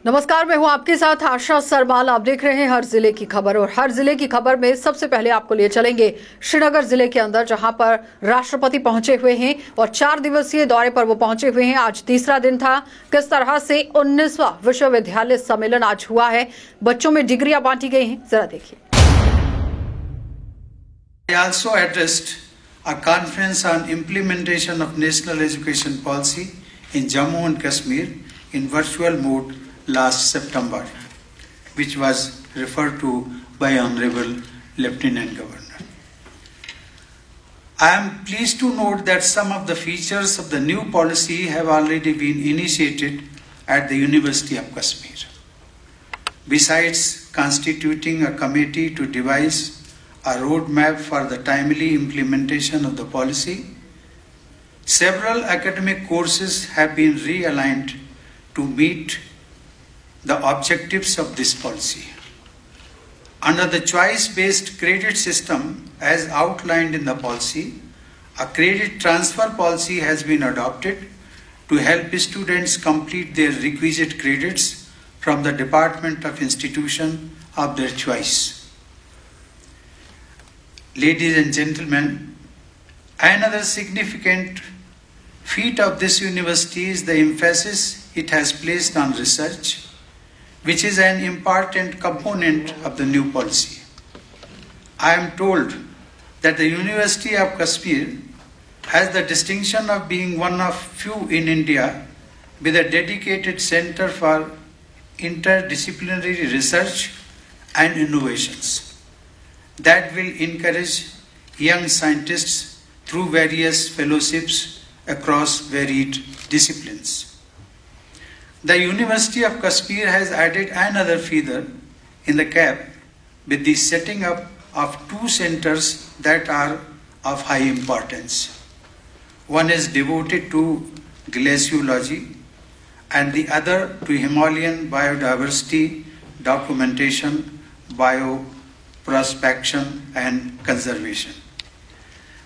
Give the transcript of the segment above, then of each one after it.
नमस्कार, मैं हूं आपके साथ आशा सरमाल। आप देख रहे हैं हर जिले की खबर, और हर जिले की खबर में सबसे पहले आपको लिए चलेंगे श्रीनगर जिले के अंदर, जहां पर राष्ट्रपति पहुंचे हुए हैं और 4 दिवसीय दौरे पर वो पहुंचे हुए हैं। आज तीसरा दिन था। किस तरह से 19वां विश्वविद्यालय सम्मेलन आज हुआ है, बच्चों में डिग्रियां बांटी गई हैं, जरा देखिए। I also addressed a conference on implementation of National Education Policy in Jammu and Kashmir in virtual mode last September, which was referred to by Honorable Lieutenant Governor. I am pleased to note that some of the features of the new policy have already been initiated at the University of Kashmir. Besides constituting a committee to devise a roadmap for the timely implementation of the policy, several academic courses have been realigned to meet the objectives of this policy. Under the choice-based credit system as outlined in the policy, a credit transfer policy has been adopted to help students complete their requisite credits from the department of institution of their choice. Ladies and gentlemen, another significant feat of this university is the emphasis it has placed on research, which is an important component of the new policy. I am told that the University of Kashmir has the distinction of being one of few in India with a dedicated center for interdisciplinary research and innovations that will encourage young scientists through various fellowships across varied disciplines. The University of Kashmir has added another feather in the cap with the setting up of 2 centers that are of high importance. One is devoted to glaciology and the other to Himalayan biodiversity documentation, bioprospection and conservation.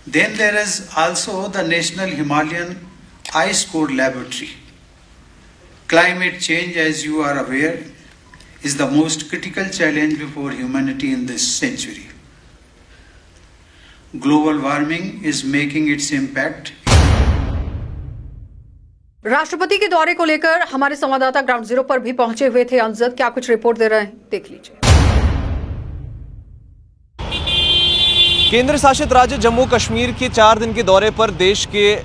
Then there is also the National Himalayan Ice Core Laboratory. Climate change, as you are aware, is the most critical challenge before humanity in this century. Global warming is making its impact. राष्ट्रपति के दौरे को लेकर हमारे संवाददाता ground zero पर भी पहुंचे हुए थे। अमजद, क्या कुछ रिपोर्ट दे रहे हैं, देख लीजिए। केंद्र शासित राज्य जम्मू कश्मीर के 4 दिन के दौरे पर देश के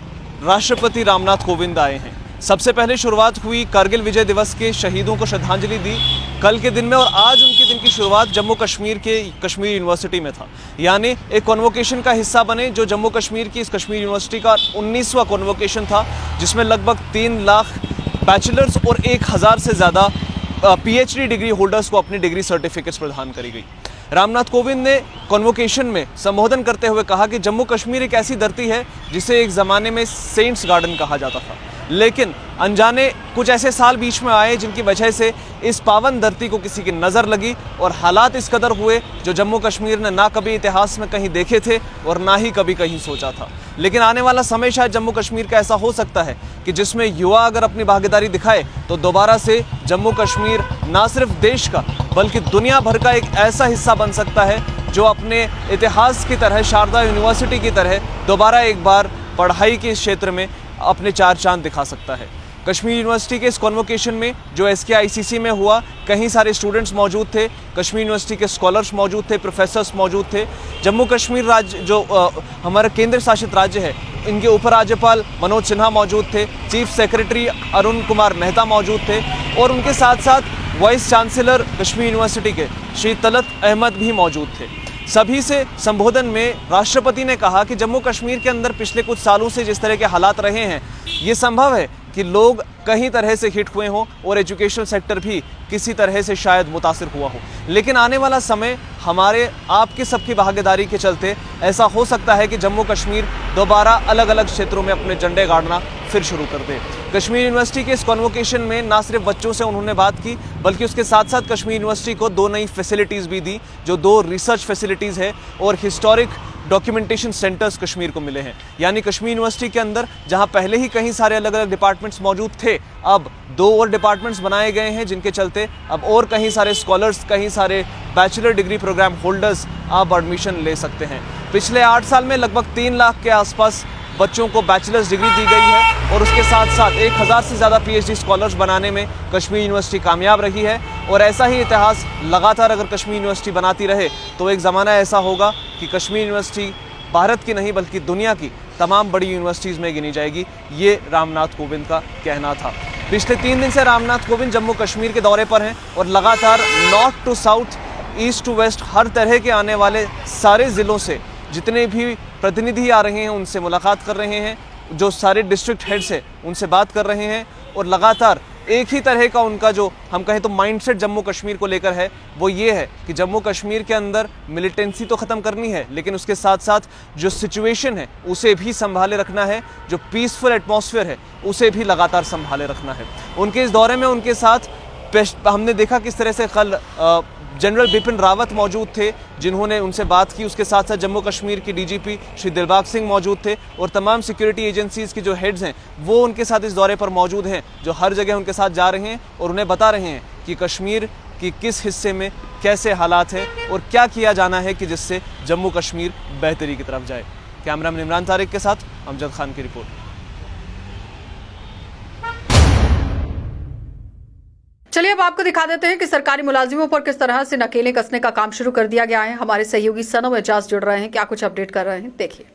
राष्ट्रपति रामनाथ कोविंद आए हैं। सबसे पहले शुरुआत हुई कारगिल विजय दिवस के शहीदों को श्रद्धांजलि दी कल के दिन में, और आज उनके दिन की शुरुआत जम्मू कश्मीर के कश्मीर यूनिवर्सिटी में था। यानी एक कॉन्वोकेशन का हिस्सा बने, जो जम्मू कश्मीर की इस कश्मीर यूनिवर्सिटी का 19वां कॉन्वोकेशन था, जिसमें लगभग 3 लाख बैचलर्स और 1000 से ज़्यादा PhD डिग्री होल्डर्स को अपनी डिग्री सर्टिफिकेट्स प्रदान करी गई। रामनाथ कोविंद ने कॉन्वोकेशन में संबोधन करते हुए कहा कि जम्मू कश्मीर एक ऐसी धरती है जिसे एक ज़माने में सेंट्स गार्डन कहा जाता था, लेकिन अनजाने कुछ ऐसे साल बीच में आए जिनकी वजह से इस पावन धरती को किसी की नज़र लगी और हालात इस कदर हुए जो जम्मू कश्मीर ने ना कभी इतिहास में कहीं देखे थे और ना ही कभी कहीं सोचा था। लेकिन आने वाला समय शायद जम्मू कश्मीर का ऐसा हो सकता है कि जिसमें युवा अगर अपनी भागीदारी दिखाए तो दोबारा से जम्मू कश्मीर ना सिर्फ देश का बल्कि दुनिया भर का एक ऐसा हिस्सा बन सकता है जो अपने इतिहास की तरह, शारदा यूनिवर्सिटी की तरह दोबारा एक बार पढ़ाई के क्षेत्र में अपने 4 चांद दिखा सकता है। कश्मीर यूनिवर्सिटी के इस कॉन्वोकेशन में जो SKICC में हुआ, कहीं सारे स्टूडेंट्स मौजूद थे, कश्मीर यूनिवर्सिटी के स्कॉलर्स मौजूद थे, प्रोफेसर्स मौजूद थे। जम्मू कश्मीर राज्य जो हमारा केंद्र शासित राज्य है, इनके उपराज्यपाल मनोज सिन्हा मौजूद थे, चीफ सेक्रेटरी अरुण कुमार मेहता मौजूद थे, और उनके साथ साथ वाइस चांसलर कश्मीर यूनिवर्सिटी के श्री तलत अहमद भी मौजूद थे। सभी से संबोधन में राष्ट्रपति ने कहा कि जम्मू कश्मीर के अंदर पिछले कुछ सालों से जिस तरह के हालात रहे हैं, ये संभव है कि लोग कहीं तरह से हिट हुए हों और एजुकेशनल सेक्टर भी किसी तरह से शायद मुतासिर हुआ हो, लेकिन आने वाला समय हमारे आपके सबकी भागीदारी के चलते ऐसा हो सकता है कि जम्मू कश्मीर दोबारा अलग अलग क्षेत्रों में अपने झंडे गाड़ना फिर शुरू कर दे। कश्मीर यूनिवर्सिटी के इस कॉन्वोकेशन में ना सिर्फ बच्चों से उन्होंने बात की, बल्कि उसके साथ साथ कश्मीर यूनिवर्सिटी को 2 नई फैसिलिटीज़ भी दी, जो 2 रिसर्च फैसिलिटीज़ है और हिस्टोरिक डॉक्यूमेंटेशन सेंटर्स कश्मीर को मिले हैं। यानी कश्मीर यूनिवर्सिटी के अंदर जहां पहले ही कई सारे अलग अलग डिपार्टमेंट्स मौजूद थे, अब 2 और डिपार्टमेंट्स बनाए गए हैं, जिनके चलते अब और कहीं सारे स्कॉलर्स, कहीं सारे बैचलर डिग्री प्रोग्राम होल्डर्स अब एडमिशन ले सकते हैं। पिछले 8 साल में लगभग 3 लाख के आसपास बच्चों को बैचलर्स डिग्री दी गई है और उसके साथ साथ 1000 से ज़्यादा PhD स्कॉलर्स बनाने में कश्मीर यूनिवर्सिटी कामयाब रही है। और ऐसा ही इतिहास लगातार अगर कश्मीर यूनिवर्सिटी बनाती रहे तो एक ज़माना ऐसा होगा कि कश्मीर यूनिवर्सिटी भारत की नहीं बल्कि दुनिया की तमाम बड़ी यूनिवर्सिटीज़ में गिनी जाएगी। ये रामनाथ कोविंद का कहना था। पिछले 3 दिन से रामनाथ कोविंद जम्मू कश्मीर के दौरे पर हैं और लगातार north to south, east to west हर तरह के आने वाले सारे ज़िलों से जितने भी प्रतिनिधि आ रहे हैं उनसे मुलाकात कर रहे हैं, जो सारे डिस्ट्रिक्ट हेड्स हैं उनसे बात कर रहे हैं। और लगातार एक ही तरह का उनका जो हम कहें तो माइंडसेट जम्मू कश्मीर को लेकर है, वो ये है कि जम्मू कश्मीर के अंदर मिलिटेंसी तो ख़त्म करनी है, लेकिन उसके साथ साथ जो सिचुएशन है उसे भी संभाले रखना है, जो पीसफुल एटमॉस्फेयर है उसे भी लगातार संभाले रखना है। उनके इस दौरे में उनके साथ हमने देखा किस तरह से कल जनरल बिपिन रावत मौजूद थे, जिन्होंने उनसे बात की। उसके साथ साथ जम्मू कश्मीर की DGP श्री दिलबाग सिंह मौजूद थे और तमाम सिक्योरिटी एजेंसीज़ के जो हेड्स हैं वो उनके साथ इस दौरे पर मौजूद हैं, जो हर जगह उनके साथ जा रहे हैं और उन्हें बता रहे हैं कि कश्मीर की किस हिस्से में कैसे हालात हैं और क्या किया जाना है कि जिससे जम्मू कश्मीर बेहतरी की तरफ जाए। कैमरामैन इमरान तारिक के साथ अमजद खान की रिपोर्ट। चलिए अब आपको दिखा देते हैं कि सरकारी मुलाजिमों पर किस तरह से नकेलें कसने का काम शुरू कर दिया गया है। हमारे सहयोगी सनम एजाज जुड़ रहे हैं, क्या कुछ अपडेट कर रहे हैं, देखिए।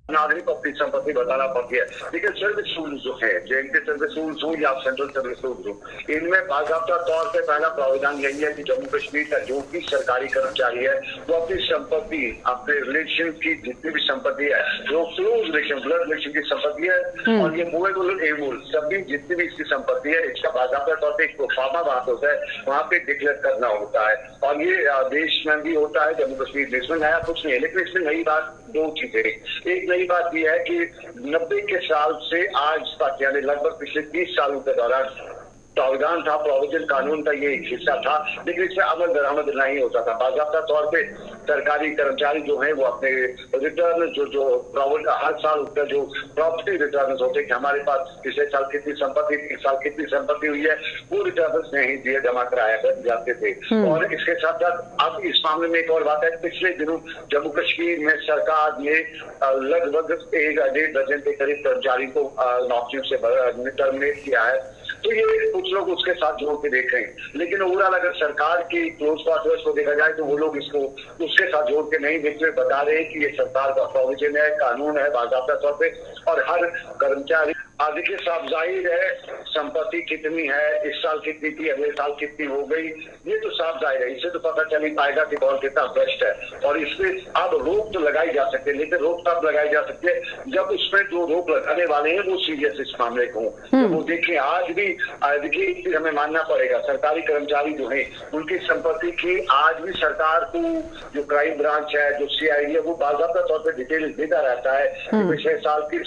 नागरिक को अपनी संपत्ति बताना पड़ती है, लेकिन सर्विस रूल्स जो है, JNK सर्विस रूल्स हो या सेंट्रल सर्विस रूल्स हो, इनमें बाकायदा तौर पे पहला प्रावधान यही है कि जम्मू कश्मीर का जो भी सरकारी कर्मचारी है वो अपनी संपत्ति, अपने रिलेशन की जितनी भी संपत्ति है, जो क्लोज रिलेशन, ब्लड रिलेशन की संपत्ति है और ये मूवेबल एबल सभी जितनी भी इसकी संपत्ति है, इसका बाकायदा तौर पर एक प्रोफार्मा बात होता है, वहाँ पे डिक्लेयर करना होता है। और ये देश में भी होता है, जम्मू कश्मीर देश में नया कुछ नहीं है। लेकिन इसमें नई बात 2 चीजें, एक नई बात यह है कि 90 के साल से आज तक यानी लगभग पिछले 30 सालों के दौरान प्रावधान था, प्रोविजन कानून का ये एक हिस्सा था, लेकिन इसमें अमल दरामद नहीं होता था। बाकायदा तौर पे सरकारी कर्मचारी जो है वो अपने रिटर्न जो हर साल उसका जो प्रॉपर्टी रिटर्न होते हैं कि हमारे पास पिछले साल कितनी संपत्ति, इस साल कितनी संपत्ति हुई है, वो रिटर्न नहीं दिए जमा कराया जाते थे। और इसके साथ साथ अब इस मामले में एक और बात है, पिछले दिनों जम्मू कश्मीर में सरकार ने लगभग 1.5 दर्जन के करीब कर्मचारी को नौकरियों से टर्मिनेट किया है। तो ये कुछ लोग उसके साथ जोड़ के देख रहे हैं, लेकिन ओवरऑल अगर सरकार की क्लोज क्वार्टर्स को देखा जाए तो वो लोग इसको उसके साथ जोड़ के नहीं देखते, बता रहे हैं कि ये सरकार का प्रोविजन है, कानून है बाकायदा तौर पे। और हर कर्मचारी देखिए साफ जाहिर है संपत्ति कितनी है, इस साल कितनी थी, अगले साल कितनी हो गई, ये तो साफ जाहिर है, इससे तो पता चल ही पाएगा कि कौन कितना भ्रष्ट है। और इसमें अब रोक तो लगाई जा सकती है, लेकिन रोक तब लगाई जा सकती है जब उसमें जो रोक लगाने वाले हैं वो सीरियस इस मामले को तो वो देखिए। आज भी देखिए हमें मानना पड़ेगा सरकारी कर्मचारी जो है उनकी संपत्ति की आज भी सरकार को जो क्राइम ब्रांच है, जो CID है, वो बाकायदा तौर पर डिटेल देता रहता है। पिछले साल की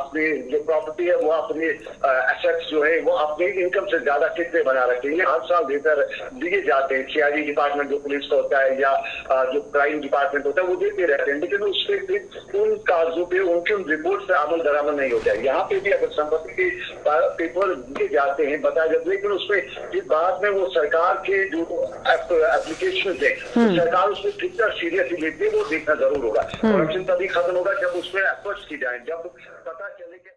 अपनी जो प्रॉपर्टी है वो अपने एसेट्स जो है वो अपनी इनकम से ज्यादा कितने बना रखे हैं, हर साल देकर दिए जाते हैं। CID डिपार्टमेंट जो पुलिस का होता है या जो क्राइम डिपार्टमेंट होता है वो देते रहते हैं, लेकिन उसके उन कागजों पे उनके उन रिपोर्ट से अमल दरामद नहीं होता है। यहाँ पे भी अगर संपत्ति के पेपर दिए जाते हैं बताया जाता है, लेकिन उसमें बाद में वो सरकार के जो एप्लीकेशन है सरकार उसमें कितना सीरियसली लेती है वो देखना जरूर होगा। करप्शन तभी खत्म होगा जब उसमें एफर्ट्स की जाए, जब पता चले कि।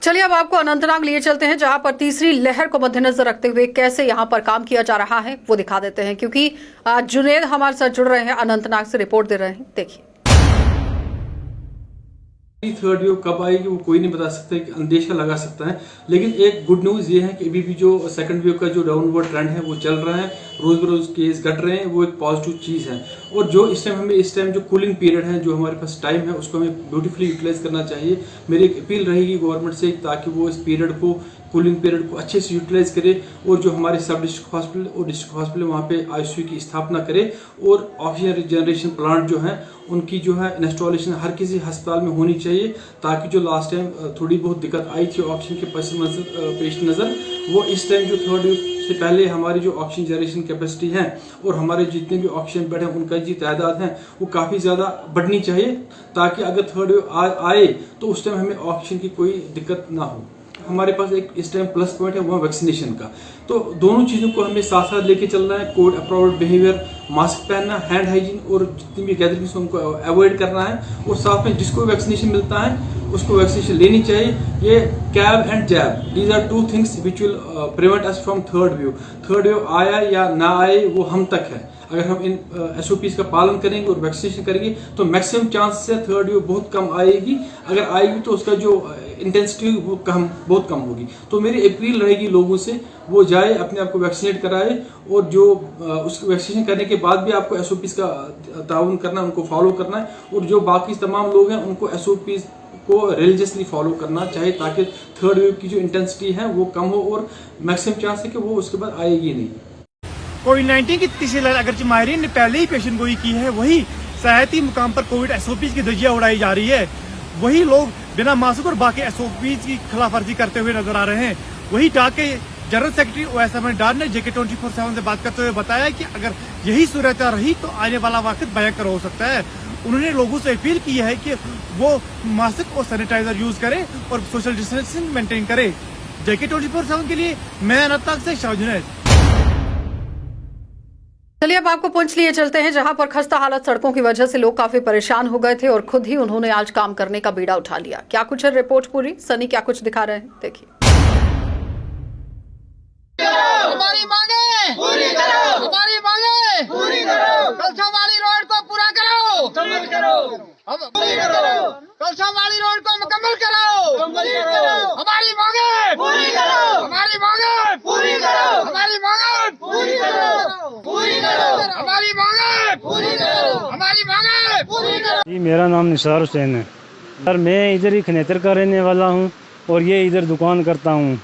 चलिए अब आपको अनंतनाग लिए चलते हैं, जहां पर तीसरी लहर को मद्देनजर रखते हुए कैसे यहां पर काम किया जा रहा है वो दिखा देते हैं, क्योंकि जुनेद हमारे साथ जुड़ रहे हैं, अनंतनाग से रिपोर्ट दे रहे हैं, देखिए। 3rd वेव कब आएगी वो कोई नहीं बता सकता, अंदेशा लगा सकता है। लेकिन एक गुड न्यूज ये है कि अभी भी जो 2nd वेव का जो डाउनवर्ड ट्रेंड है वो चल रहा है, रोज बरोज केस घट रहे हैं, वो एक पॉजिटिव चीज है। और जो इस टाइम जो कूलिंग पीरियड है, जो हमारे पास टाइम है, उसको हमें ब्यूटीफुली यूटिलाइज करना चाहिए। मेरी एक अपील रहेगी गवर्नमेंट से ताकि वो इस पीरियड को, कूलिंग पीरियड को अच्छे से यूटिलाइज करे और जो हमारे सब डिस्ट्रिक्ट हॉस्पिटल और डिस्ट्रिक्ट हॉस्पिटल वहाँ पे ICU की स्थापना करे और ऑक्सीजन जनरेशन प्लांट जो है उनकी जो है इंस्टॉलेशन हर किसी अस्पताल में होनी चाहिए, ताकि जो लास्ट टाइम थोड़ी बहुत दिक्कत आई थी ऑक्सीजन के पेश नज़र वो इस टाइम जो 3rd वेव से पहले हमारी जो ऑक्सीजन जनरेशन कैपेसिटी है और हमारे जितने भी ऑक्सीजन बेड हैं उनका जी तादाद है वो काफ़ी ज़्यादा बढ़नी चाहिए, ताकि अगर थर्ड वेव आए तो उस टाइम हमें ऑक्सीजन की कोई दिक्कत ना हो। हमारे पास एक इस टाइम प्लस पॉइंट है वो वैक्सीनेशन का। तो दोनों चीज़ों को हमें साथ साथ लेके चलना है। कोविड अप्रोप्रिएट बिहेवियर, मास्क पहनना, हैंड हाइजीन और जितनी भी गैदरिंग्स उनको अवॉइड करना है। और साथ में जिसको वैक्सीनेशन मिलता है उसको वैक्सीनेशन लेनी चाहिए। ये cab and jab, these are two things which will prevent us from third wave. Third wave आया या ना आए वो हम तक है। अगर हम इन SOPs का पालन करेंगे और वैक्सीनेशन करेंगे तो मैक्सिमम चांस से थर्ड वेव बहुत कम आएगी। अगर आएगी तो उसका जो इंटेंसिटी वो बहुत कम होगी। तो मेरी अपील रहेगी लोगों से, वो जाए अपने आप को वैक्सीनेट कराए, और जो उसको वैक्सीनेशन करने के बाद भी आपको SOPs का ताउन करना है, उनको फॉलो करना है। और जो बाकी तमाम लोग हैं उनको SOPs को रिलीजियसली फॉलो करना चाहिए, ताकि थर्ड वेव की जो इंटेंसिटी है वो कम हो और मैक्सिमम चांस है कि वो उसके बाद आएगी नहीं। कोविड-19 की तीसरी लहर अगरचे माहिरीन ने पहले ही पेशन गोई की है, वही सयाहती मुकाम पर कोविड SOPs की धज्जियां उड़ाई जा रही है। वही लोग बिना मास्क और बाकी SOPs की खिलाफवर्जी करते हुए नजर आ रहे हैं। वही डाक के general secretary Owais Ahmad Dar ने JK24/7 से बात करते हुए बताया कि अगर यही सूरत रही तो आने वाला वक्त भयंकर हो सकता है। उन्होंने लोगों से अपील की है कि वो मास्क और सैनिटाइजर यूज करें और सोशल डिस्टेंसिंग मेंटेन करें। JK24/7 के लिए मैं अनंतनाग से शाहजुनैद। चलिए अब आपको पुंछ लिए चलते हैं, जहां पर खस्ता हालत सड़कों की वजह से लोग काफी परेशान हो गए थे और खुद ही उन्होंने आज काम करने का बीड़ा उठा लिया। क्या कुछ है रिपोर्ट पूरी, सनी क्या कुछ दिखा रहे हैं, देखिए। हमारी मांगे पूरी करो, हमारी मांगे पूरी करो। कलशावाड़ी रोड को पूरा करो, मुकम्मल करो, पूरी करो। कलशावाड़ी रोड को मुकम्मल करो, हमारी मांगे पूरी करो, हमारी मांगे पूरी करो, हमारी मांगे पूरी करो, पूरी करो, हमारी मांगे पूरी करो, हमारी मांगे पूरी करो। जी मेरा नाम निसार हुसैन है सर, मैं इधर ही खनेतर का रहने वाला हूँ और ये इधर दुकान करता हूँ।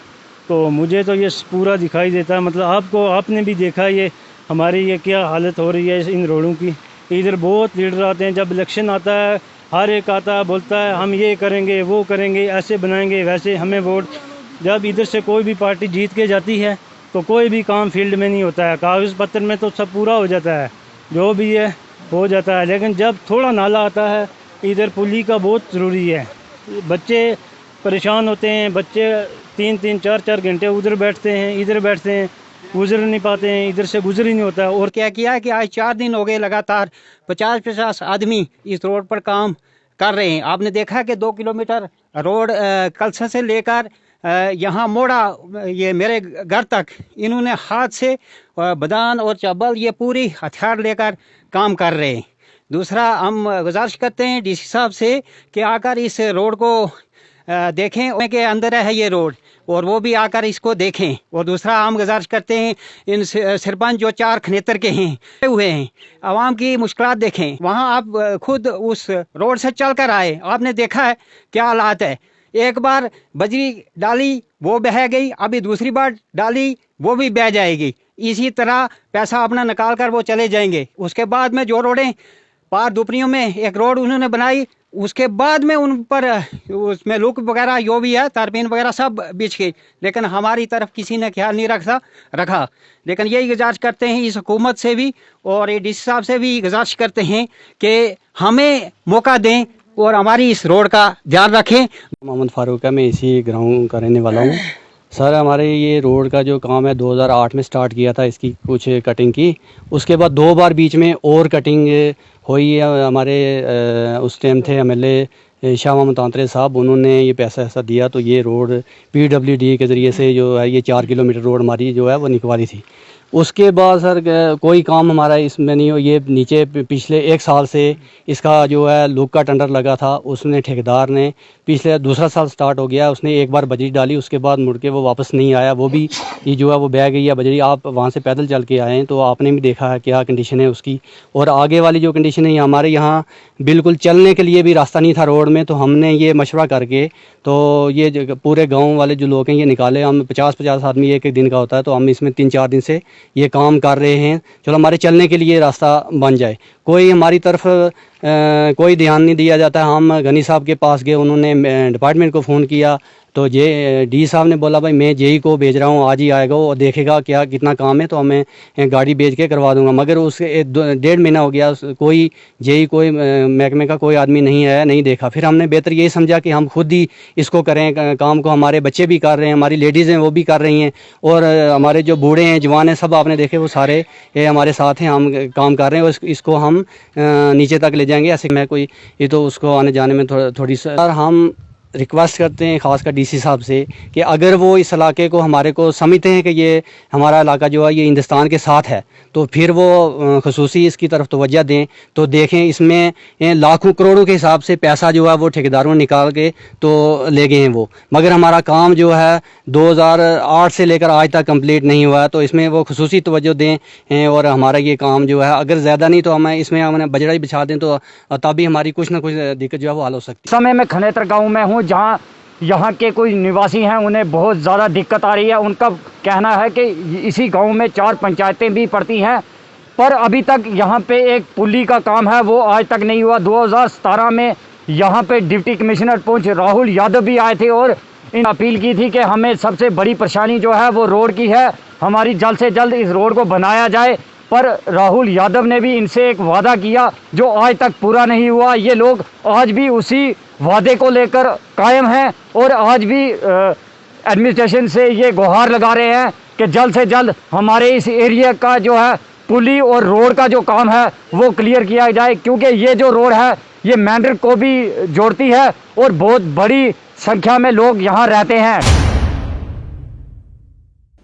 तो मुझे तो ये पूरा दिखाई देता है, मतलब आपने भी देखा ये हमारी ये क्या हालत हो रही है इन रोडों की। इधर बहुत लीडर आते हैं, जब इलेक्शन आता है हर एक आता है बोलता है हम ये करेंगे वो करेंगे, ऐसे बनाएंगे वैसे हमें वोट। जब इधर से कोई भी पार्टी जीत के जाती है तो कोई भी काम फील्ड में नहीं होता है, कागज़ पत्र में तो सब पूरा हो जाता है, जो भी है हो जाता है। लेकिन जब थोड़ा नाला आता है इधर पुली का बहुत ज़रूरी है। बच्चे परेशान होते हैं, बच्चे 3-3 4-4 घंटे उधर बैठते हैं, इधर बैठते हैं, गुजर नहीं पाते हैं, इधर से गुजर ही नहीं होता है। और क्या किया है कि आज 4 दिन हो गए लगातार 50-50 आदमी इस रोड पर काम कर रहे हैं। आपने देखा कि 2 किलोमीटर रोड कलसा से लेकर यहाँ मोड़ा ये मेरे घर तक इन्होंने हाथ से बदान और चब्बल ये पूरी हथियार लेकर काम कर रहे हैं। दूसरा हम गुजारिश करते हैं DC साहब से कि आकर इस रोड को देखें के अंदर है ये रोड, और वो भी आकर इसको देखें। और दूसरा हम गुजारिश करते हैं इन सरपंच जो 4 खनेतर के हैं हुए हैं, आवाम की मुश्किलात देखें। वहाँ आप खुद उस रोड से चल कर आए, आपने देखा है क्या हालात है। एक बार बजरी डाली वो बह गई, अभी दूसरी बार डाली वो भी बह जाएगी। इसी तरह पैसा अपना निकाल कर वो चले जाएंगे। उसके बाद में जो रोडें पार दुपनियों में एक रोड उन्होंने बनाई, उसके बाद में उन पर उसमें लुक वगैरह जो भी है तारपीन वगैरह सब बिछ गई, लेकिन हमारी तरफ किसी ने ख्याल नहीं रखा। लेकिन यही गुजारिश करते हैं इस हुकूमत से भी और DC साहब से भी गुजारिश करते हैं कि हमें मौका दें और हमारी इस रोड का ध्यान रखें। मोहम्मद फारूक है, मैं इसी ग्राउंड का रहने वाला हूँ। सर हमारे ये रोड का जो काम है 2008 में स्टार्ट किया था इसकी कुछ कटिंग की, उसके बाद 2 बार बीच में और कटिंग हुई है। हमारे उस टाइम थे MLA शाह मोहम्मद तांतरे साहब, उन्होंने ये पैसा ऐसा दिया तो ये रोड PWD के ज़रिए से जो है ये 4 किलोमीटर रोड हमारी जो है वो निकवाली थी। उसके बाद सर कोई काम हमारा इसमें नहीं हो। ये नीचे पिछले 1 साल से इसका जो है लुक का टेंडर लगा था, उसने ठेकेदार ने पिछले दूसरा साल स्टार्ट हो गया, उसने एक बार बजरी डाली, उसके बाद मुड़ के वो वापस नहीं आया। वो भी ये जो है वो बह गई है बजरी। आप वहाँ से पैदल चल के आए हैं तो आपने भी देखा है क्या कंडीशन है उसकी। और आगे वाली जो कंडीशन है हमारे यहाँ बिल्कुल चलने के लिए भी रास्ता नहीं था रोड में, तो हमने ये मशवरा करके तो ये पूरे गाँव वाले जो लोग हैं ये निकाले। हम 50-50 आदमी एक दिन का होता है, तो हम इसमें 3-4 दिन से ये काम कर रहे हैं। चलो हमारे चलने के लिए रास्ता बन जाए। कोई हमारी तरफ कोई ध्यान नहीं दिया जाता है। हम गनी साहब के पास गए, उन्होंने डिपार्टमेंट को फ़ोन किया तो डी साहब ने बोला भाई मैं जेई को भेज रहा हूँ, आज ही आएगा वो देखेगा क्या कितना काम है तो मैं गाड़ी भेज के करवा दूंगा। मगर उसके 1.5 महीना हो गया, कोई जेई कोई महकमे का कोई आदमी नहीं आया, नहीं देखा। फिर हमने बेहतर यही समझा कि हम खुद ही इसको करें काम को। हमारे बच्चे भी कर रहे हैं, हमारी लेडीज़ हैं वो भी कर रही हैं, और हमारे जो बूढ़े हैं जवान हैं सब आपने देखे वो सारे ये हमारे साथ हैं, हम काम कर रहे हैं। इसको हम नीचे तक ले जाएंगे। ऐसे मैं कोई ये तो उसको आने जाने में थोड़ी सर हम रिक्वेस्ट करते हैं खासकर डीसी साहब से कि अगर वो इस इलाके को हमारे को समझते हैं कि ये हमारा इलाका जो है ये हिंदुस्तान के साथ है, तो फिर वो खसूसी इसकी तरफ तवज्जो दें। तो देखें इसमें लाखों करोड़ों के हिसाब से पैसा जो है वो ठेकेदारों ने निकाल के तो ले गए हैं वो, मगर हमारा काम जो है 2008 से लेकर आज तक कंप्लीट नहीं हुआ है। तो इसमें वो खसूसी तवज्जो दें और हमारा ये काम जो है अगर ज़्यादा नहीं तो हमें इसमें हमने बजड़ा ही बिछा दें तो तभी हमारी कुछ ना कुछ दिक्कत जो है वो हल हो सकती है। समय में खनेतर गाँव में हूँ जहाँ यहाँ के कोई निवासी हैं, उन्हें बहुत ज़्यादा दिक्कत आ रही है। उनका कहना है कि इसी गांव में 4 पंचायतें भी पड़ती हैं, पर अभी तक यहाँ पे एक पुली का काम है वो आज तक नहीं हुआ। 2017 में यहाँ पे डिप्टी कमिश्नर पहुँचे, राहुल यादव भी आए थे और इन अपील की थी कि हमें सबसे बड़ी परेशानी जो है वो रोड की है, हमारी जल्द से जल्द इस रोड को बनाया जाए। पर राहुल यादव ने भी इनसे एक वादा किया जो आज तक पूरा नहीं हुआ। ये लोग आज भी उसी वादे को लेकर कायम हैं और आज भी एडमिनिस्ट्रेशन से ये गुहार लगा रहे हैं कि जल्द से जल्द हमारे इस एरिया का जो है पुली और रोड का जो काम है वो क्लियर किया जाए, क्योंकि ये जो रोड है ये मेंढर को भी जोड़ती है और बहुत बड़ी संख्या में लोग यहाँ रहते हैं।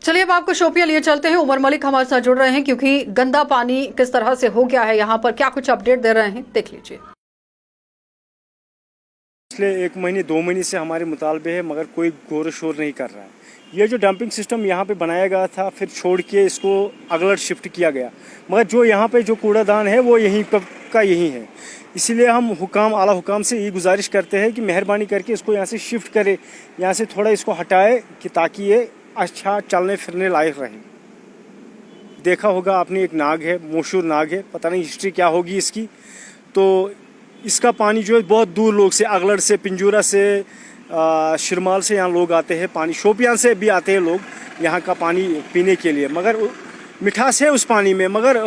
चलिए अब आपको शोपियां लिए चलते हैं। उमर मलिक हमारे साथ जुड़ रहे हैं क्योंकि गंदा पानी किस तरह से हो गया है यहाँ पर, क्या कुछ अपडेट दे रहे हैं, देख लीजिए। पिछले 1 महीने 2 महीने से हमारे मुतालबे है, मगर कोई गौर शोर नहीं कर रहा है। ये जो डंपिंग सिस्टम यहाँ पे बनाया गया था, फिर छोड़ के इसको अगलट शिफ्ट किया गया, मगर जो यहाँ पे जो कूड़ादान है वो यहीं का यही है। इसीलिए हम हुकाम आला हुकाम से ये गुजारिश करते हैं कि मेहरबानी करके इसको यहाँ से शिफ्ट करे, यहाँ से थोड़ा इसको हटाए कि ताकि ये अच्छा चलने फिरने लायक रहे। देखा होगा आपने, एक नाग है, मशहूर नाग है, पता नहीं हिस्ट्री क्या होगी इसकी। तो इसका पानी जो है बहुत दूर लोग से, अगलड़ से, पिंजूरा से, शिरमाल से यहाँ लोग आते हैं, पानी शोपियान से भी आते हैं लोग यहाँ का पानी पीने के लिए। मगर मिठास है उस पानी में, मगर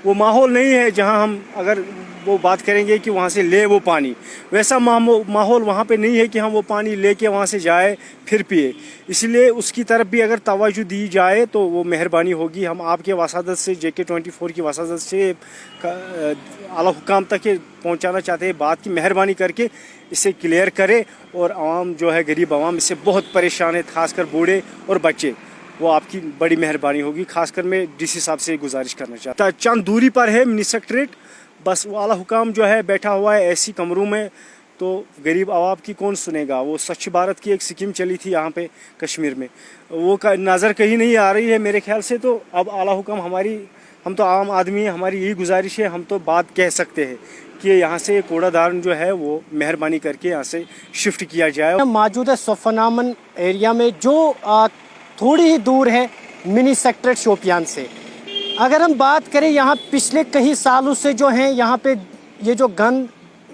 वो माहौल नहीं है जहाँ हम अगर वो बात करेंगे कि वहाँ से ले वो पानी, वैसा माहौल वहाँ पे नहीं है कि हम वो पानी लेके वहाँ से जाए फिर पिए। इसलिए उसकी तरफ भी अगर तवज्जो दी जाए तो वो मेहरबानी होगी। हम आपके वसादत से, JK24 की वसादत से आला हुकाम तक पहुँचाना चाहते हैं बात की मेहरबानी करके इसे क्लियर करे। और आवाम जो है, गरीब आवाम इससे बहुत परेशान है, खासकर बूढ़े और बच्चे, वो आपकी बड़ी मेहरबानी होगी। खासकर मैं DC साहब से गुजारिश करना चाहता हूँ। चंद दूरी पर है मिनी सेक्रेटरीट, बस वो आला हुकाम जो है बैठा हुआ है ऐसी कमरों में, तो गरीब आवाम की कौन सुनेगा। वो स्वच्छ भारत की एक स्कीम चली थी यहाँ पे कश्मीर में, वो का नज़र कहीं नहीं आ रही है मेरे ख्याल से। तो अब आला हुकाम हम तो आम आदमी हैं, हमारी यही गुजारिश है, हम तो बात कह सकते हैं कि यहाँ से कूड़ादान जो है वो मेहरबानी करके यहाँ से शिफ्ट किया जाए। मौजूद है सोफनामन एरिया में जो थोड़ी ही दूर है मिनी सेक्रेटरीट शोपियान से। अगर हम बात करें यहाँ पिछले कई सालों से जो है यहाँ पे ये जो गंद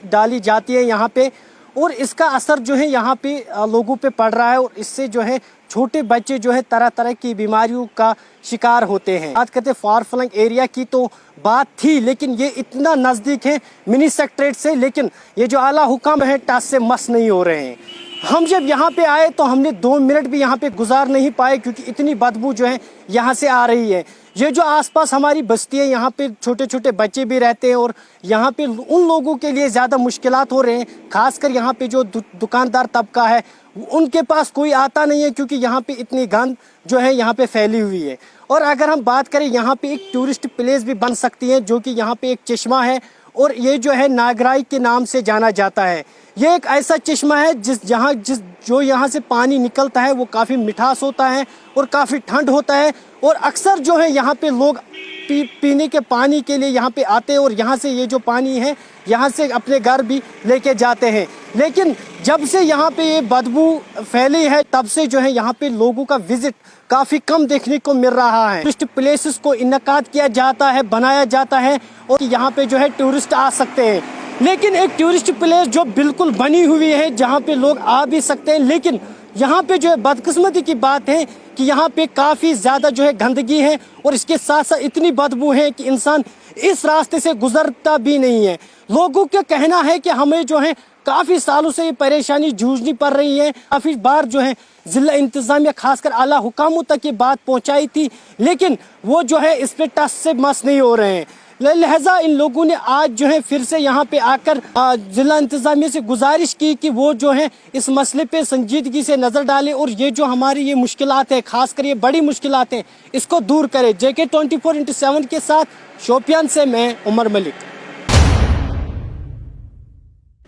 डाली जाती है यहाँ पे, और इसका असर जो है यहाँ पे लोगों पे पड़ रहा है, और इससे जो है छोटे बच्चे जो है तरह तरह की बीमारियों का शिकार होते हैं। बात करते फार फ्लंग एरिया की तो बात थी, लेकिन ये इतना नज़दीक है मिनी सेक्रेटरीट से, लेकिन ये जो आला हुकाम है टस से मस नहीं हो रहे हैं। हम जब यहाँ पे आए तो हमने 2 मिनट भी यहाँ पे गुजार नहीं पाए, क्योंकि इतनी बदबू जो है यहाँ से आ रही है। ये जो आसपास हमारी बस्ती है, यहाँ पे छोटे छोटे बच्चे भी रहते हैं, और यहाँ पे उन लोगों के लिए ज़्यादा मुश्किलात हो रहे हैं। खासकर यहाँ पे जो दुकानदार तबका है उनके पास कोई आता नहीं है, क्योंकि यहाँ पे इतनी गंद जो है यहाँ पे फैली हुई है। और अगर हम बात करें, यहाँ पे एक टूरिस्ट प्लेस भी बन सकती है, जो कि यहाँ पे एक चश्मा है, और ये जो है नागराई के नाम से जाना जाता है। ये एक ऐसा चश्मा है जो यहाँ से पानी निकलता है वो काफ़ी मिठास होता है और काफ़ी ठंड होता है, और अक्सर जो है यहाँ पे लोग पीने के पानी के लिए यहाँ पे आते हैं, और यहाँ से ये जो पानी है यहाँ से अपने घर भी लेके जाते हैं। लेकिन जब से यहाँ पे ये बदबू फैली है, तब से जो है यहाँ पे लोगों का विजिट काफ़ी कम देखने को मिल रहा है। टूरिस्ट प्लेसेस को इनकाद किया जाता है, बनाया जाता है, और यहाँ पे जो है टूरिस्ट आ सकते हैं। लेकिन एक टूरिस्ट प्लेस जो बिल्कुल बनी हुई है, जहाँ पे लोग आ भी सकते हैं, लेकिन यहाँ पे जो है बदकिस्मती की बात है कि यहाँ पे काफ़ी ज़्यादा जो है गंदगी है और इसके साथ साथ इतनी बदबू है कि इंसान इस रास्ते से गुजरता भी नहीं है। लोगों का कहना है कि हमें जो है काफ़ी सालों से ये परेशानी जूझनी पड़ रही है। काफ़ी बार जो है ज़िला इंतज़ामिया खासकर आला हुकामों तक ये बात पहुँचाई थी, लेकिन वो जो है इस पर टस से मस नहीं हो रहे हैं। लिहाजा इन लोगों ने आज जो है फिर से यहाँ पे आकर ज़िला इंतज़ामिया से गुजारिश की कि वो जो है इस मसले पे संजीदगी से नज़र डालें और ये जो हमारी ये मुश्किलात है, खासकर ये बड़ी मुश्किलात हैं, इसको दूर करें। JK 24/7 के साथ शोपियान से मैं उमर मलिक।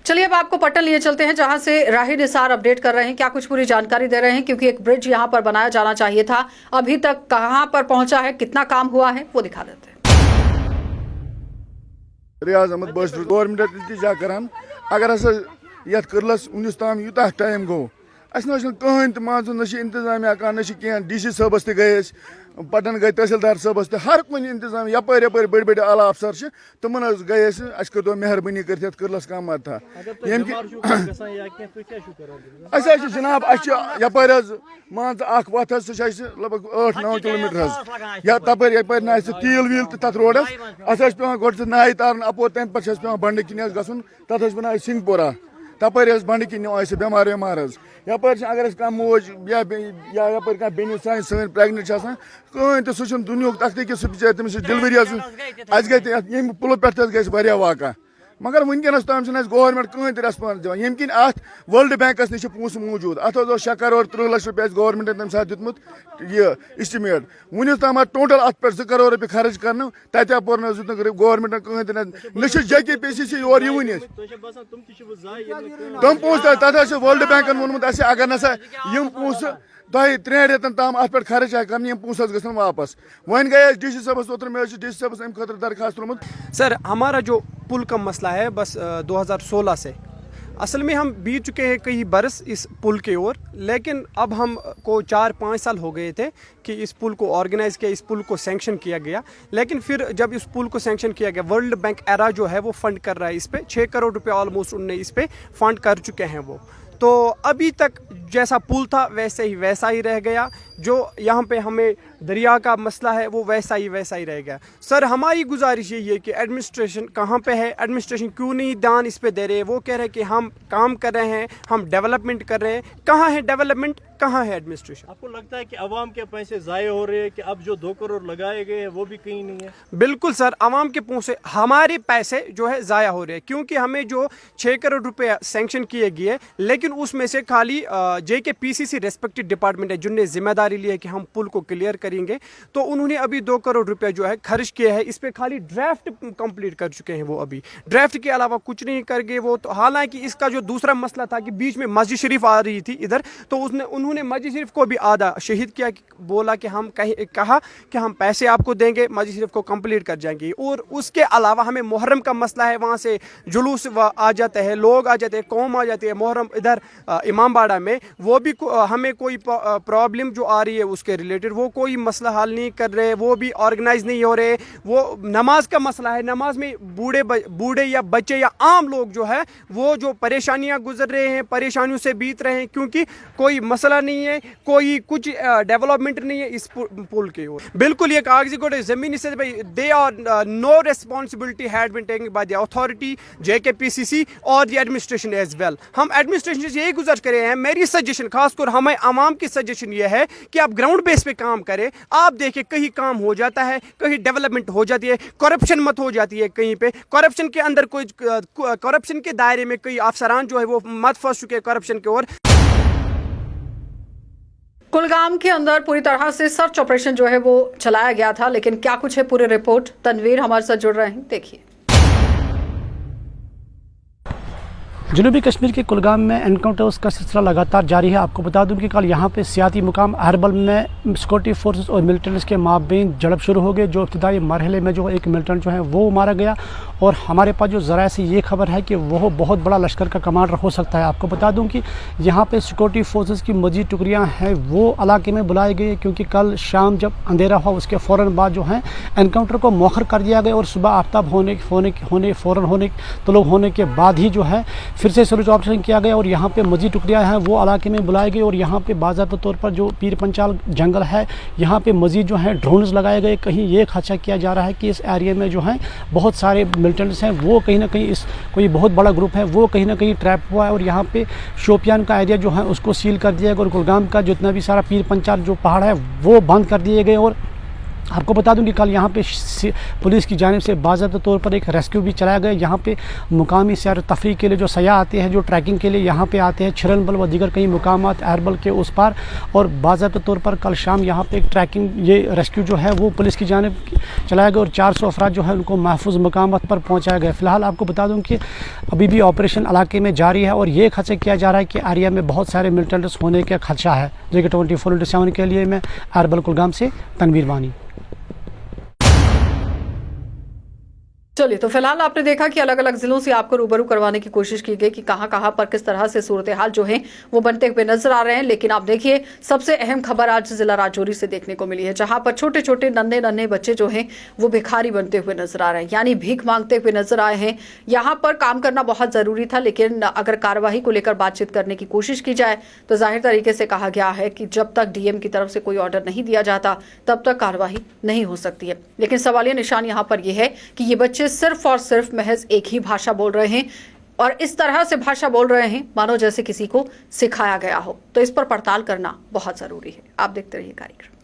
चलिए अब आपको पटन लिए चलते हैं, जहां से राही निसार अपडेट कर रहे हैं, क्या कुछ पूरी जानकारी दे रहे हैं, क्योंकि एक ब्रिज यहां पर बनाया जाना चाहिए था, अभी तक कहां पर पहुंचा है, कितना काम हुआ है, वो दिखा देते हैं। रियाज अहमद बशर गवर्नमेंट इल्तिजा करान अगर हसा यथ कर्लस उनिस ताम यूता टाइम गो अस कहन तो मान न इंतजामिया कह न DC साहबस गए पटन गए तहसीलदार साहबस हर कुन इंतजाम यपर यपर बड़ बड़ आला अफसर तमन गए अस कर दो मेहरबानी कर कर्लस कम मत था जनाब यपर मान वत लगभग 8-9 किलोमीटर या तपर यपर ना तील वील तथ रोडस अस पे गो नाय तार अपोर तम पे पे बंड किन गन तथ बना सिंहपोरा तपर बंड किन बेमार वेमार यपर अगर कह मोज या यपर कह बेन सन प्रेगनेंट कहन तो सह दुनिया तक कि सह बिचार तमिस डिलीवरी अस गई पुल पे गई वाक़ा मगर वनकस ताम गवर्नमेंट कहन तो रेस्पॉन्स दिवान यम किन अत वर्ल्ड बैंकस निश पोस मौजूद अत 6 करोड़ 30 लाख रुपये गवर्नमेंट तम साथ दितमुत यह इस्टिमेट वनस ताम टोटल अत पे 2 करोड़ रुपये खर्च कर तत पोर गवर्नमेंट कहन तो JK PCC और यून तम पोस तथ वर्ल्ड बैंकन वोनमुत अगर नसा यम पोस 2-3 रेतन ताम अत पे खर्च आए कर पोस गन वापस वन गए DC साहबस ओतर मे DC साहबस अम खतर दरखास्त त्रोमुत। सर हमारा जो पुल का मसला है बस 2016 से असल में हम बीत चुके हैं कई बरस इस पुल के ओर, लेकिन अब हम को 4-5 साल हो गए थे कि इस पुल को ऑर्गेनाइज़ किया, इस पुल को सैंक्शन किया गया। लेकिन फिर जब इस पुल को सैंक्शन किया गया, वर्ल्ड बैंक एरा जो है वो फंड कर रहा है इस पे 6 करोड़ रुपए ऑलमोस्ट उनने इस पे फंड कर चुके हैं वो। तो अभी तक जैसा पुल था वैसा ही रह गया। जो यहाँ पे हमें दरिया का मसला है वो वैसा ही रह गया। सर हमारी गुजारिश यही है कि एडमिनिस्ट्रेशन कहाँ पे है, एडमिनिस्ट्रेशन क्यों नहीं ध्यान इस पे दे रहे हैं। वो कह रहे हैं कि हम काम कर रहे हैं, हम डेवलपमेंट कर रहे हैं, कहाँ है डेवलपमेंट, कहाँ है एडमिनिस्ट्रेशन। आपको लगता है कि अवाम के पैसे ज़ाये हो रहे हैं कि अब जो 2 करोड़ लगाए गए हैं वो भी कहीं नहीं है? बिल्कुल सर, अवाम के पैसे, हमारे पैसे जो है ज़ाया हो रहे हैं, क्योंकि हमें जो 6 करोड़ रुपये सैंक्शन किए गए, लेकिन उसमें से खाली JK PCC रेस्पेक्टिव डिपार्टमेंट है जिनने जिम्मेदारी ली है कि हम पुल को क्लियर करेंगे, तो उन्होंने अभी 2 करोड़ रुपए जो है खर्च किया है इस पे, खाली ड्राफ्ट कंप्लीट कर चुके हैं वो, अभी ड्राफ्ट के अलावा कुछ नहीं कर गए वो। तो हालांकि इसका जो दूसरा मसला था कि बीच में मस्जिद शरीफ आ रही थी इधर, तो उन्होंने मस्जिद शरीफ को भी आधा शहीद किया, बोला कि हम कहा कि हम पैसे आपको देंगे, मस्जिद शरीफ को कंप्लीट कर जाएंगे। और उसके अलावा हमें मुहर्रम का मसला है, वहाँ से जुलूस आ जाते हैं, लोग आ जाते हैं, कौम आ जाती है मुहर्रम इधर इमामबाड़ा में, वो भी हमें कोई प्रॉब्लम जो आ रही है उसके रिलेटेड वो कोई मसला हल नहीं कर रहे, वो भी ऑर्गेनाइज नहीं हो रहे। वो नमाज का मसला है, नमाज में बूढ़े या बच्चे या आम लोग जो है वो जो परेशानियां गुजर रहे हैं, परेशानियों से बीत रहे हैं, क्योंकि कोई मसला नहीं है, कोई कुछ डेवलपमेंट नहीं है इस पुल के ओर। बिल्कुल ये कागजी कोड जमीनी से they are no responsibility had been taken by the authority JK PCC और द एडमिनिस्ट्रेशन एज वेल। हम एडमिनिस्ट्रेशन से यही गुजारिश कर रहे हैं, मेरी सजेशन खासकर हमें आवाम की सजेशन ये है कि आप ग्राउंड बेस पे काम करें। आप देखिए कहीं काम हो जाता है, कहीं डेवलपमेंट हो जाती है, करप्शन मत हो जाती है कहीं पे, करप्शन के अंदर कोई करप्शन के दायरे में कई अफसरान जो है वो मत फंस चुके करप्शन के ओर। कुलगाम के अंदर पूरी तरह से सर्च ऑपरेशन जो है वो चलाया गया था, लेकिन क्या कुछ है पूरी रिपोर्ट, तनवीर हमारे साथ जुड़ रहे हैं, देखिए। जनूबी कश्मीर के कुलगाम में एनकाउंटर्स का सिलसिला लगातार जारी है। आपको बता दूं कि कल यहाँ पे सियाती मुकाम अहरबल में सिक्योरिटी फोर्सेस और मिलिटेंट्स के माबेन झड़प शुरू हो गई, जो इब्तिदाई मरहले में जो एक मिलिटेंट जो है वो मारा गया। और हमारे पास जो ज़राए से ये खबर है कि वह बहुत बड़ा लश्कर का कमांडर हो सकता है। आपको बता दूं कि यहाँ पे सिक्योरिटी फोर्सेस की मजीद टुकड़ियाँ हैं वो इलाके में बुलाई गई, क्योंकि कल शाम जब अंधेरा हुआ उसके फ़ौरन बाद जो है एनकाउंटर को मौखर कर दिया गया और सुबह आफ्ताब फ़ौरन होने के बाद ही जो है फिर से सर्च ऑपरेशन किया गया और यहाँ पे मजीद टुकड़ियाँ हैं वो इलाके में बुलाए गए और यहाँ पे बाज़ाब्ता तौर पर जो पीर पंचाल जंगल है यहाँ पे मजीद जो है ड्रोन्स लगाए गए। कहीं ये खदशा किया जा रहा है कि इस एरिया में जो है बहुत सारे मिलिटेंट्स हैं, वो कहीं ना कहीं इस कोई बहुत बड़ा ग्रुप है वो कहीं ना कहीं ट्रैप हुआ है और यहाँ पे शोपियान का एरिया जो है उसको सील कर दिया गया और कुलगाम का जितना भी सारा पीर पंचाल जो पहाड़ है वो बंद कर दिए गए। और आपको बता दूं कि कल यहाँ पे पुलिस की जानिब से बाज़ाब्ता तौर पर एक रेस्क्यू भी चलाया गया। यहाँ पे मुकामी सैर तफरीह के लिए जो सयाह आते हैं, जो ट्रैकिंग के लिए यहाँ पे आते हैं, छिरनबल व दीगर कई मुकामात अहरबल के उस पार, और बाज़ाब्ता तौर पर कल शाम यहाँ पे एक ट्रैकिंग ये रेस्क्यू जो है वो पुलिस की जानिब चलाया गया और 400 अफराद जो है उनको महफूज मुकामात पर पहुँचाया गया। फ़िलहाल आपको बता दूँ कि अभी भी ऑपरेशन इलाके में जारी है और ये खदशा किया जा रहा है कि एरिया में बहुत सारे मिलिटेंट्स होने का खदशा है। JK 24/7 के लिए मैं अहरबल कुलगाम से तनवीर वानी। चलिए, तो फिलहाल आपने देखा कि अलग अलग जिलों से आपको रूबरू करवाने की कोशिश की गई कि कहां पर किस तरह से सूरत हाल जो है वो बनते हुए नजर आ रहे हैं। लेकिन आप देखिए, सबसे अहम खबर आज जिला राजौरी से देखने को मिली है, जहां पर छोटे छोटे नन्हे बच्चे जो हैं वो भिखारी बनते हुए नजर आ रहे हैं, यानी भीख मांगते हुए नजर आए हैं। यहाँ पर काम करना बहुत जरूरी था, लेकिन अगर कार्यवाही को लेकर बातचीत करने की कोशिश की जाए तो जाहिर तरीके से कहा गया है कि जब तक DM की तरफ से कोई ऑर्डर नहीं दिया जाता तब तक कार्यवाही नहीं हो सकती है। लेकिन सवालिया निशान यहाँ पर यह है कि ये बच्चे सिर्फ और सिर्फ महज एक ही भाषा बोल रहे हैं और इस तरह से भाषा बोल रहे हैं मानो जैसे किसी को सिखाया गया हो। तो इस पर पड़ताल करना बहुत जरूरी है। आप देखते रहिए कार्यक्रम।